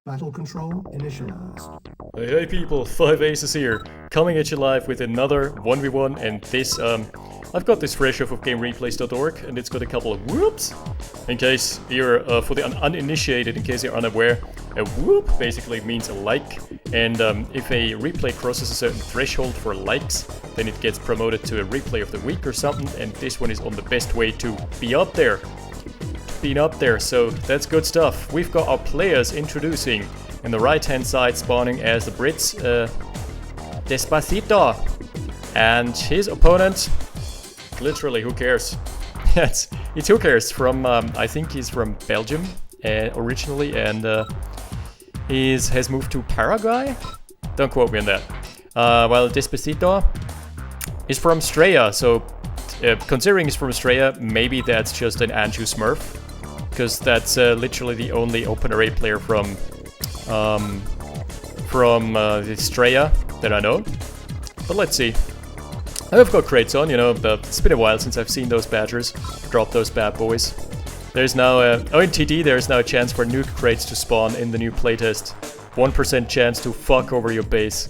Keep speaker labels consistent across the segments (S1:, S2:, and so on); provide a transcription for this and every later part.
S1: Battle control initialized.
S2: Hey people, 5 Aces here, coming at you live with another 1v1, and this, I've got this fresh off of GameReplays.org, and it's got a couple of whoops. In case you're, for the uninitiated, in case you're unaware, a whoop basically means a like, and if a replay crosses a certain threshold for likes, then it gets promoted to a replay of the week or something, and this one is on the best way to be up there. So that's good stuff. We've got our players introducing in the right hand side, spawning as the Brits, Despacito, and his opponent, literally WhoCares. it's WhoCares from I think he's from Belgium originally, and has moved to Paraguay. Don't quote me on that. While Despacito is from Australia, so considering he's from Australia, maybe that's just an Anju Smurf, because that's literally the only OpenRA player from Australia that I know. But let's see. I've got crates on, you know, it's been a while since I've seen those badgers drop those bad boys. There's now in TD there's now a chance for nuke crates to spawn in the new playtest. 1% chance to fuck over your base.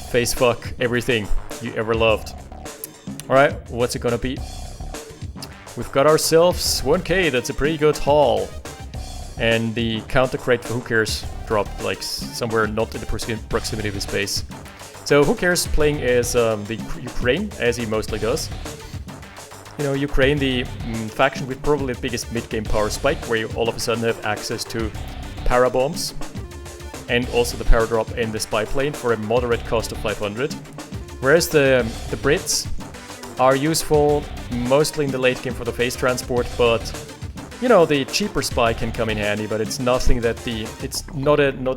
S2: Face fuck everything you ever loved. Alright, what's it gonna be? We've got ourselves 1k, that's a pretty good haul. And the counter crate for WhoCares dropped like somewhere not in the proximity of his base. So WhoCares playing as the Ukraine, as he mostly does. You know, Ukraine, the faction with probably the biggest mid-game power spike, where you all of a sudden have access to para bombs. And also the power drop in the spy plane for a moderate cost of 500. Whereas the Brits are useful mostly in the late game for the phase transport, but you know, the cheaper spy can come in handy, but it's nothing that it's not an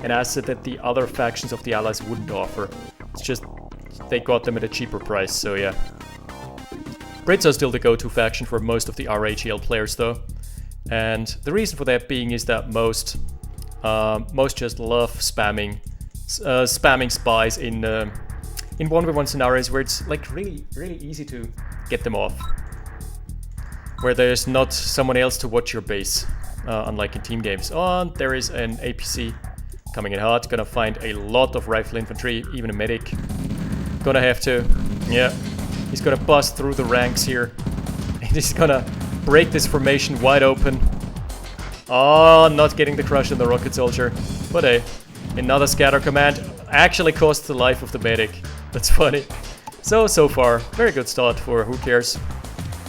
S2: asset that the other factions of the allies wouldn't offer. It's just they got them at a cheaper price, so yeah. Brits are still the go-to faction for most of the RHEL players though. And the reason for that being is that most just love spamming spies in 1v1 scenarios where it's like really easy to get them off. Where there's not someone else to watch your base, unlike in team games. Oh, and there is an APC coming in hard, gonna find a lot of rifle infantry, even a medic. Gonna have to, yeah, he's gonna bust through the ranks here. And he's gonna break this formation wide open. Oh, not getting the crush on the rocket soldier. But hey, another scatter command actually costs the life of the medic. That's funny. So far, very good start for WhoCares.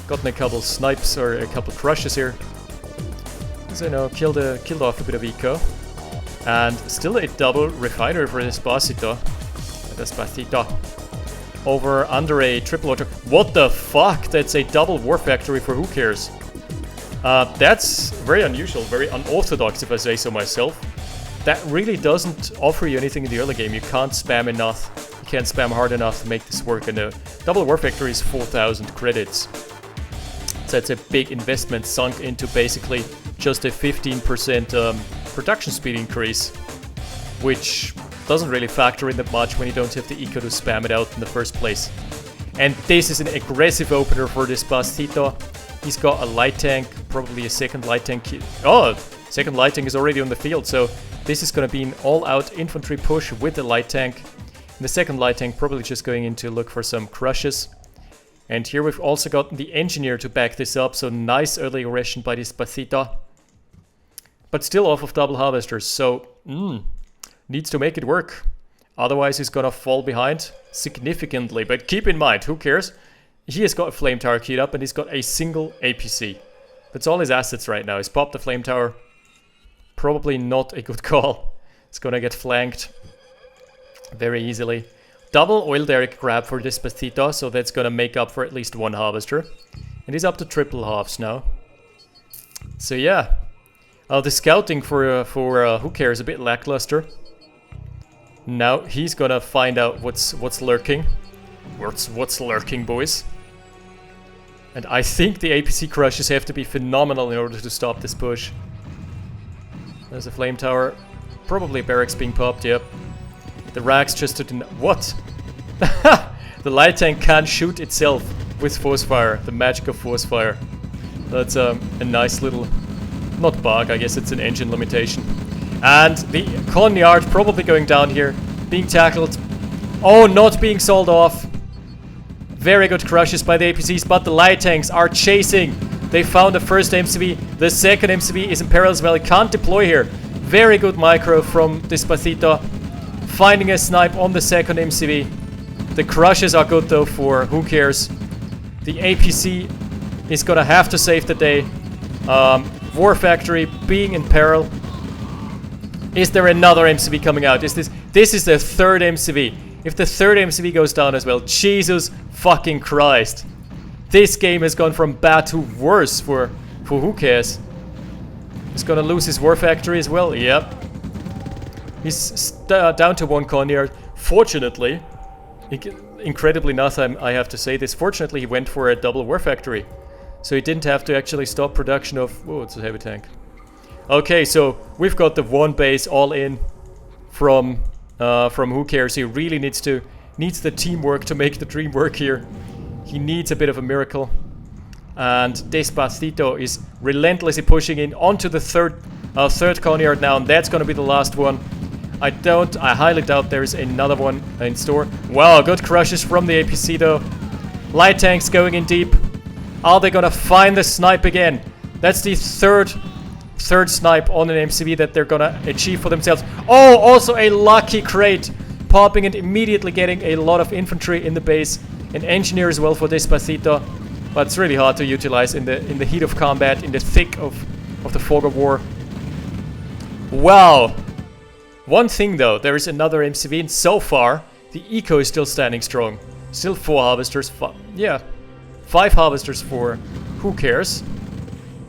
S2: Gotten a couple snipes or a couple crushes here. So, you know, killed off a bit of eco. And still a double refiner for Despacito. Over under a triple auto. What the fuck? That's a double war factory for WhoCares. That's very unusual, very unorthodox if I say so myself. That really doesn't offer you anything in the early game. You can't spam enough. You can't spam hard enough to make this work. And the double war factory is 4,000 credits. So it's a big investment sunk into basically just a 15% production speed increase, which doesn't really factor in that much when you don't have the eco to spam it out in the first place. And this is an aggressive opener for Despacito. He's got a light tank, probably a second light tank. Oh, second light tank is already on the field, so this is going to be an all-out infantry push with the light tank. And the second light tank probably just going in to look for some crushes. And here we've also got the engineer to back this up, so nice early aggression by Despacito. But still off of double harvesters, so needs to make it work. Otherwise he's gonna fall behind significantly. But keep in mind, WhoCares? He has got a flame tower queued up and he's got a single APC. That's all his assets right now. He's popped the flame tower. Probably not a good call. It's gonna get flanked very easily. Double oil derrick grab for Despacito, so that's gonna make up for at least one harvester. And he's up to triple halves now. So yeah. The scouting for WhoCares is a bit lackluster. Now he's gonna find out what's lurking. What's lurking, boys? And I think the APC crushes have to be phenomenal in order to stop this push. There's a flame tower. Probably barracks being popped, yep. The racks just to what? The light tank can't shoot itself with force fire, the magic of force fire. That's a nice little, not bug, I guess it's an engine limitation. And the Conyard probably going down here. Being tackled. Oh, not being sold off. Very good crushes by the APCs, but the light tanks are chasing. They found the first MCV. The second MCV is in peril as well. It can't deploy here. Very good micro from Despacito. Finding a snipe on the second MCV. The crushes are good though for WhoCares. The APC is gonna have to save the day. War Factory being in peril. Is there another MCV coming out? This is the third MCV. If the third MCV goes down as well, Jesus fucking Christ. This game has gone from bad to worse for WhoCares. He's gonna lose his War Factory as well, yep. He's down to 1 Conyard. Fortunately, incredibly enough, I have to say this, fortunately he went for a double War Factory. So he didn't have to actually stop production of... Oh, it's a heavy tank. Okay, so we've got the one base all in from WhoCares. He really needs the teamwork to make the dream work here. He needs a bit of a miracle. And Despacito is relentlessly pushing in onto the third Conyard now, and that's gonna be the last one. I highly doubt there's another one in store. Wow, good crushes from the APC though. Light tanks going in deep. Are they gonna find the snipe again? That's the third snipe on an MCV that they're gonna achieve for themselves. Oh, also a lucky crate. Popping and immediately getting a lot of infantry in the base. An engineer as well for Despacito. But it's really hard to utilize in the heat of combat, in the thick of the fog of war. Wow. One thing though, there is another MCV, and so far the eco is still standing strong. Still 4 harvesters, 5 harvesters for WhoCares,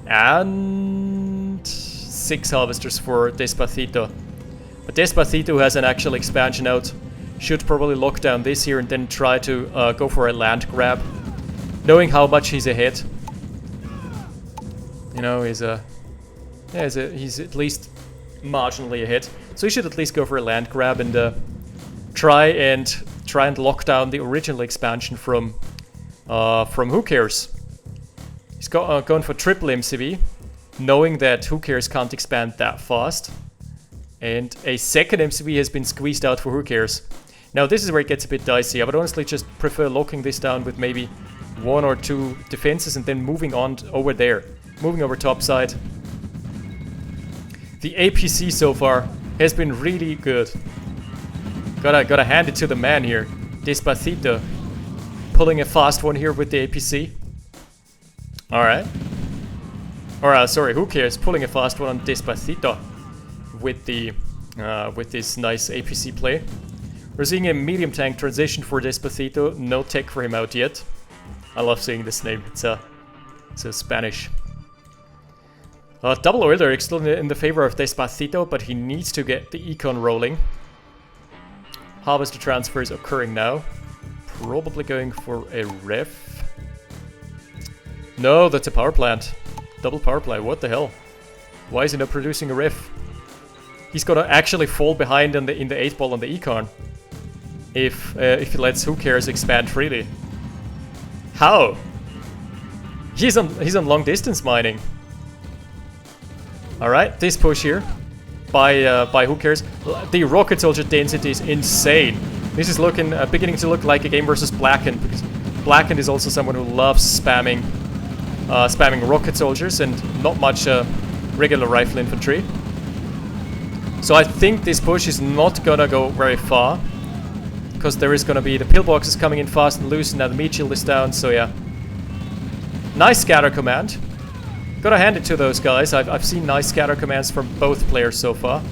S2: and 6 harvesters for Despacito. But Despacito has an actual expansion out. Should probably lock down this here and then try to go for a land grab. Knowing how much he's ahead. You know, he's at least marginally ahead. So he should at least go for a land grab and try and lock down the original expansion from WhoCares. He's going for triple MCV, knowing that WhoCares can't expand that fast. And a second MCV has been squeezed out for WhoCares. Now this is where it gets a bit dicey. I would honestly just prefer locking this down with maybe 1 or 2 defenses and then moving on over there. Moving over topside. The APC so far has been really good. Gotta hand it to the man here. Despacito. Pulling a fast one here with the APC. Alright. Or sorry, WhoCares pulling a fast one on Despacito with this nice APC play. We're seeing a medium tank transition for Despacito. No tech for him out yet. I love seeing this name. It's a Spanish. Double oil derrick still in the favor of Despacito, but he needs to get the econ rolling. Harvester transfers occurring now. Probably going for a ref. No, that's a power plant. Double power plant. What the hell? Why is he not producing a ref? He's gonna actually fall behind in the 8 ball on the econ. If he lets WhoCares expand freely. How? He's on long distance mining. Alright, this push here by WhoCares. The rocket soldier density is insane. This is beginning to look like a game versus Blackened, because Blackened is also someone who loves spamming rocket soldiers and not much regular rifle infantry. So I think this push is not gonna go very far, because there is gonna be the pillboxes coming in fast and loose, and now the meat shield is down, so yeah. Nice scatter command. Gotta hand it to those guys. I've seen nice scatter commands from both players so far.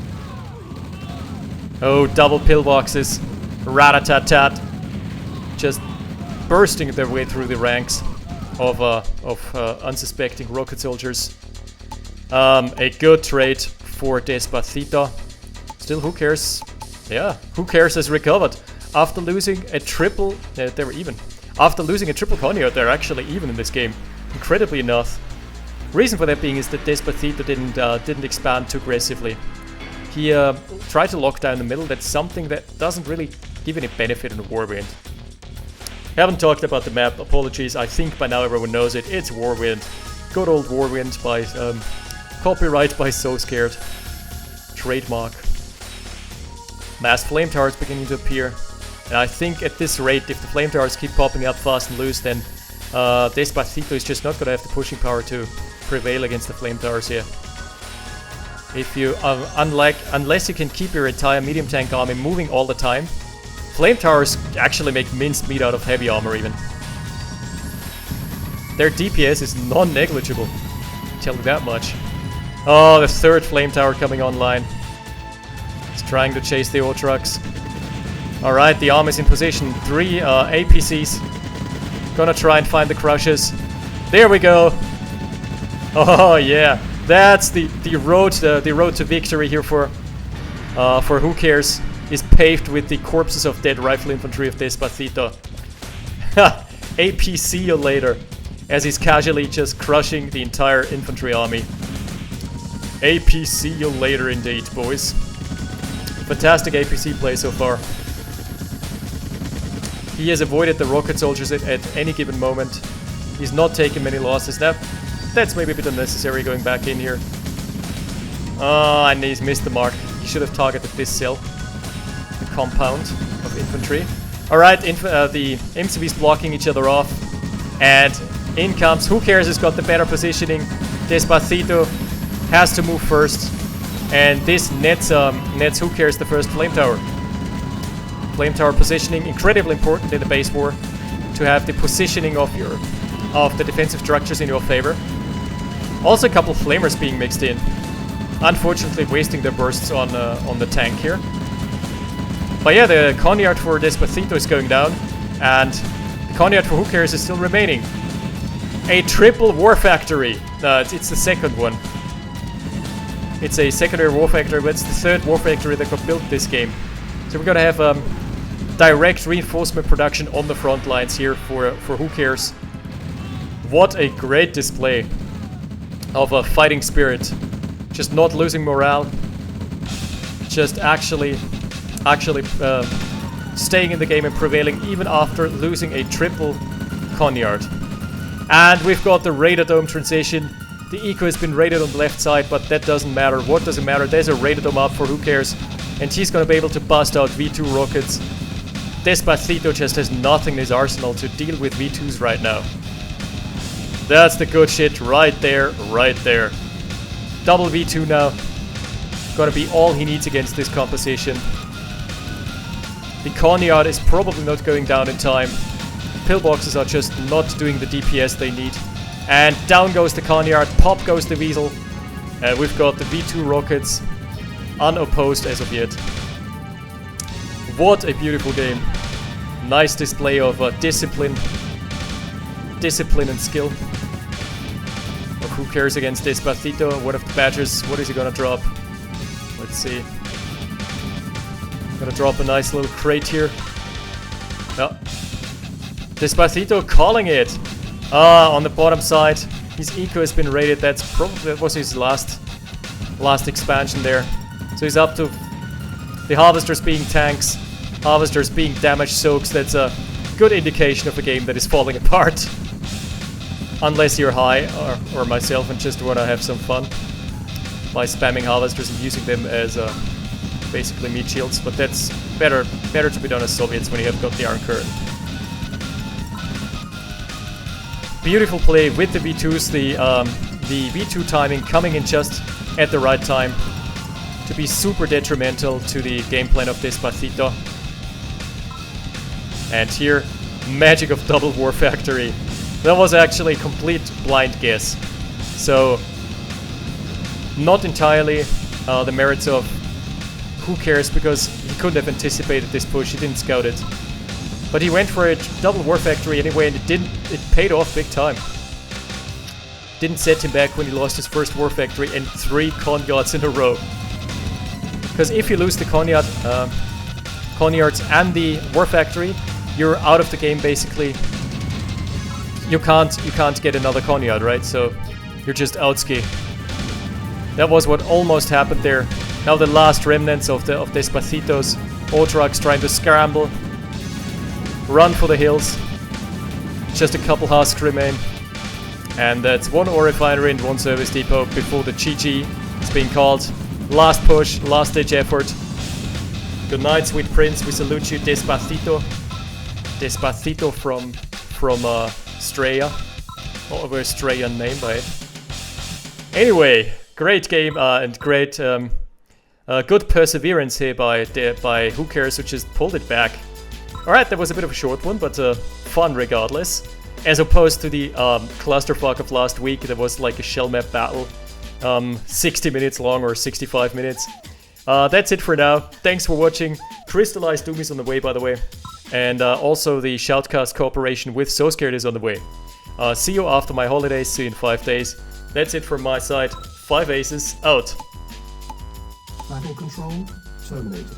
S2: Oh, double pillboxes. Rat-a-tat-tat. Just bursting their way through the ranks of unsuspecting rocket soldiers. A good trade for Despacito. Still, WhoCares? Yeah, WhoCares has recovered. After losing a triple... they were even. After losing a triple Conyard, they're actually even in this game. Incredibly enough. Reason for that being is that Despacito didn't expand too aggressively. He tried to lock down the middle. That's something that doesn't really give any benefit in Warwind. Haven't talked about the map, apologies. I think by now everyone knows it. It's Warwind. Good old Warwind by copyright by So Scared. trademark. Mass flame towers beginning to appear. And I think at this rate, if the flame towers keep popping up fast and loose, then Despacito is just not gonna have the pushing power to prevail against the flame towers here. If you, unless you can keep your entire medium tank army moving all the time, flame towers actually make minced meat out of heavy armor even. Their DPS is non-negligible, tell you that much. Oh, the third flame tower coming online. It's trying to chase the ore trucks. Alright, the arm is in position. 3 APCs. Gonna try and find the crushes. There we go! Oh yeah, that's the road to victory here for WhoCares is paved with the corpses of dead rifle infantry of Despacito. APC you later, as he's casually just crushing the entire infantry army. APC you later indeed, boys. Fantastic APC play so far. He has avoided the rocket soldiers at any given moment. He's not taken many losses. That's maybe a bit unnecessary going back in here. Oh, and he's missed the mark. He should have targeted this cell. The compound of infantry. Alright, the MCV's blocking each other off. And in comes WhoCares has got the better positioning. Despacito has to move first. And this nets WhoCares the first flame tower. Flame tower positioning, incredibly important in the base war. To have the positioning of the defensive structures in your favor. Also a couple of flamers being mixed in. Unfortunately wasting their bursts on the tank here. But yeah, the Conyard for Despacito is going down. And the Conyard for WhoCares is still remaining. A triple war factory. It's the second one. It's a secondary war factory, but it's the third war factory that got built this game. So we're gonna have direct reinforcement production on the front lines here for WhoCares. What a great display of a fighting spirit. Just not losing morale. Just actually staying in the game and prevailing even after losing a triple Conyard. And we've got the Raider Dome transition. The eco has been raided on the left side, but that doesn't matter. What doesn't matter? There's a Raider Dome up for WhoCares, and he's gonna be able to bust out V2 rockets. Despacito just has nothing in his arsenal to deal with V2s right now. That's the good shit right there, right there. Double V2 now. Gonna be all he needs against this composition. The Conyard is probably not going down in time. Pillboxes are just not doing the DPS they need. And down goes the Conyard, pop goes the Weasel. And we've got the V2 rockets unopposed as of yet. What a beautiful game. Nice display of discipline and skill. Of WhoCares against Despacito. One of the badgers, what is he gonna drop? Let's see. Gonna drop a nice little crate here. No. Despacito calling it. On the bottom side, his eco has been raided. That was his last expansion there. So he's up to the harvesters being tanks, harvesters being damage soaks. That's a good indication of a game that is falling apart. Unless you're high, or myself, and just want to have some fun by spamming harvesters and using them as basically meat shields. But that's better to be done as Soviets when you have got the Iron Curtain. Beautiful play with the V2s, the V2 timing coming in just at the right time to be super detrimental to the game plan of Despacito. And here, magic of double war factory. That was actually a complete blind guess. So, not entirely the merits of WhoCares, because he couldn't have anticipated this push, he didn't scout it. But he went for a double war factory anyway, and it paid off big time. Didn't set him back when he lost his first war factory and 3 Conyards in a row. Because if you lose the Conyards and the war factory, you're out of the game basically. You can't get another Conyard, right? So you're just outski. That was what almost happened there. Now the last remnants of Despacito's ore trucks trying to scramble. Run for the hills. Just a couple husks remain. And that's 1 ore refinery and 1 service depot before the GG is being called. Last push, last ditch effort. Good night, sweet prince. We salute you, Despacito. Despacito from Straya. Oh, a very Strayan name by it. Anyway, great game and great, good perseverance here by WhoCares, who just pulled it back. Alright, that was a bit of a short one, but fun regardless. As opposed to the clusterfuck of last week, that was like a shell map battle. 60 minutes long or 65 minutes. That's it for now. Thanks for watching. Crystallized Doom is on the way, by the way. And also the Shoutcast cooperation with SoScared is on the way. See you after my holidays, see you in 5 days. That's it from my side. 5 aces, out.
S1: Battle control terminated.